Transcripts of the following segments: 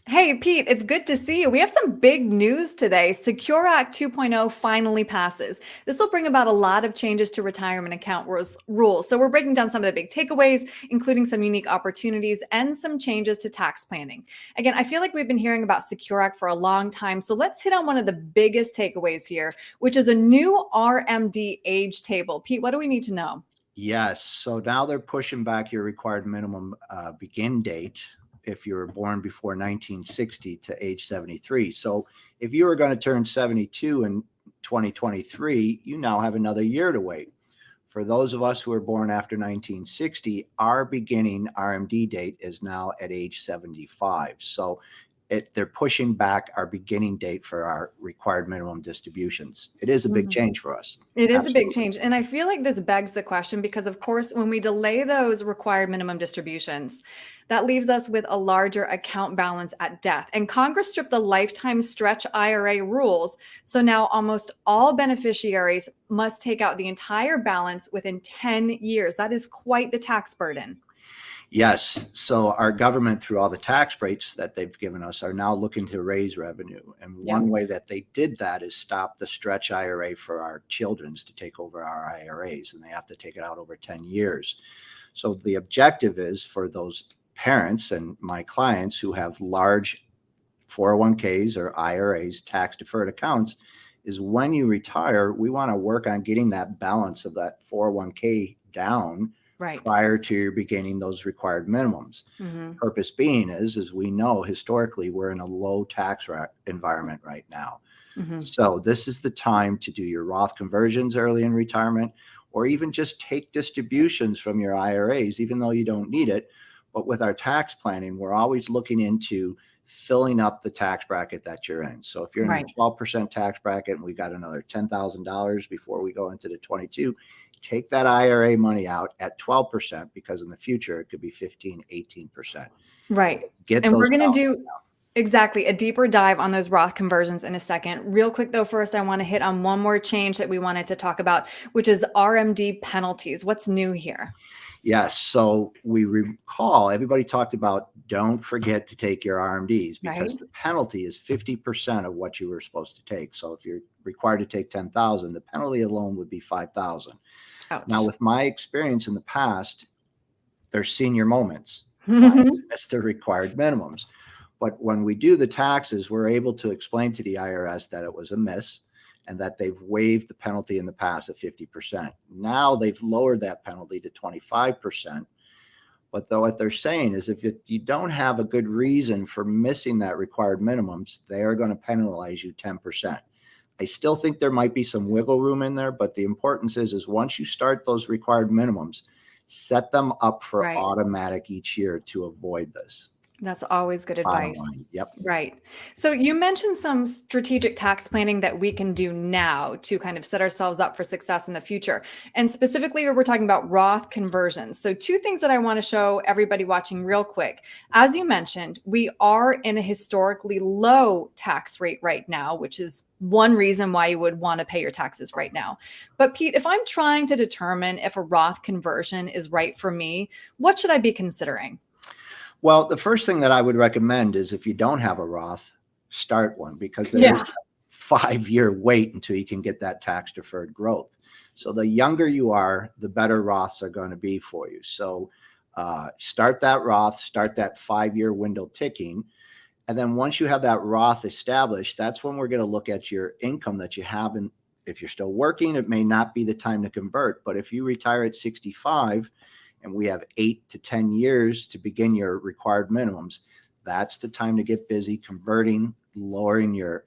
Hey, Pete, it's good to see you. We have some big news today. Secure Act 2.0 finally passes. This will bring about a lot of changes to retirement account rules. So, we're breaking down some of the big takeaways, including some unique opportunities and some changes to tax planning. Again, I feel like we've been hearing about Secure Act for a long time. So, let's hit on one of the biggest takeaways here, which is a new RMD age table. Pete, what do we need to know? Yes. So now they're pushing back your required minimum begin date if you were born before 1960 to age 73. So if you were going to turn 72 in 2023, you now have another year to wait. For those of us who were born after 1960, our beginning RMD date is now at age 75. So they're pushing back our beginning date for our required minimum distributions. It is a big change for us. It is a big Absolutely. change. And I feel like this begs the question because, of course, when we delay those required minimum distributions, that leaves us with a larger account balance at death. And Congress stripped the lifetime stretch IRA rules. So now almost all beneficiaries must take out the entire balance within 10 years. That is quite the tax burden. Yes. So our government, through all the tax breaks that they've given us, are now looking to raise revenue. And Yep. one way that they did that is stop the stretch IRA for our children's to take over our IRAs, and they have to take it out over 10 years. So the objective is for those parents and my clients who have large 401ks or IRAs, tax deferred accounts, is when you retire, we want to work on getting that balance of that 401k down Right. prior to beginning those required minimums. Hmm. Purpose being is, as we know, historically, we're in a low tax environment right now. Hmm. So this is the time to do your Roth conversions early in retirement, or even just take distributions from your IRAs, even though you don't need it. But with our tax planning, we're always looking into filling up the tax bracket that you're in. So if you're in the Right. 12% tax bracket and we got another $10,000 before we go into the 22, take that IRA money out at 12% because in the future it could be 15, 18%. Right. Get And we're those going to down. do exactly a deeper dive on those Roth conversions in a second. Real quick, though, first, I want to hit on one more change that we wanted to talk about, which is RMD penalties. What's new here? Yes. So we recall everybody talked about don't forget to take your RMDs because Right. the penalty is 50% of what you were supposed to take. So if you're required to take 10,000, the penalty alone would be 5,000. Now, Ouch. with my experience in the past, there's senior moments. Clients miss their required minimums. But when we do the taxes, we're able to explain to the IRS that it was a miss and that they've waived the penalty in the past of 50%. Now they've lowered that penalty to 25%. But though what they're saying is if you don't have a good reason for missing that required minimums, they are going to penalize you 10%. I still think there might be some wiggle room in there, but the importance is once you start those required minimums, set them up for Right. automatic each year to avoid this. That's always good Bottom advice. line. Yep. Right. So you mentioned some strategic tax planning that we can do now to kind of set ourselves up for success in the future. And specifically, we're talking about Roth conversions. So, two things that I want to show everybody watching real quick. As you mentioned, we are in a historically low tax rate right now, which is one reason why you would want to pay your taxes right now. But, Pete, if I'm trying to determine if a Roth conversion is right for me, what should I be considering? Well, the first thing that I would recommend is if you don't have a Roth, start one because there is Yeah. a 5-year wait until you can get that tax deferred growth. So the younger you are, the better Roths are going to be for you. So start that Roth, start that 5-year window ticking. And then once you have that Roth established, that's when we're going to look at your income that you have. And if you're still working, it may not be the time to convert. But if you retire at 65 and we have 8 to 10 years to begin your required minimums, that's the time to get busy converting, lowering your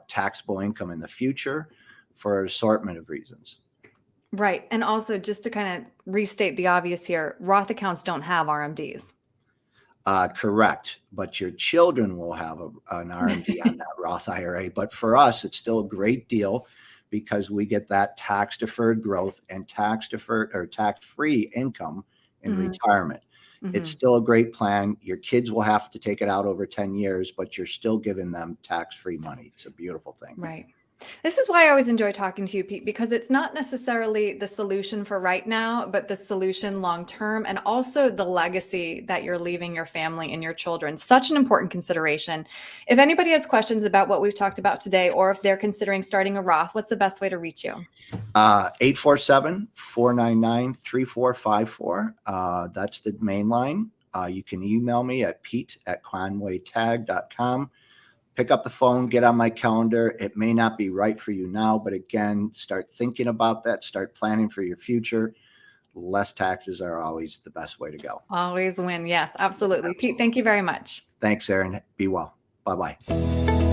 taxable income in the future for an assortment of reasons. Right. And also, just to kind of restate the obvious here, Roth accounts don't have RMDs. Correct. But your children will have an RMD on that Roth IRA. But for us, it's still a great deal because we get that tax deferred growth and tax deferred or tax free income in Hmm. retirement. It's Hmm. still a great plan. Your kids will have to take it out over 10 years, but you're still giving them tax free money. It's a beautiful thing. Right. This is why I always enjoy talking to you, Pete, because it's not necessarily the solution for right now, but the solution long term, and also the legacy that you're leaving your family and your children. Such an important consideration. If anybody has questions about what we've talked about today, or if they're considering starting a Roth, what's the best way to reach you? 847-499-3454. That's the main line. You can email me at pete@conwaytag.com. Pick up the phone, get on my calendar. It may not be right for you now, but again, start thinking about that, start planning for your future. Less taxes are always the best way to go. Always win. Yes, absolutely. Pete, thank you very much. Thanks, Erin. Be well. Bye-bye.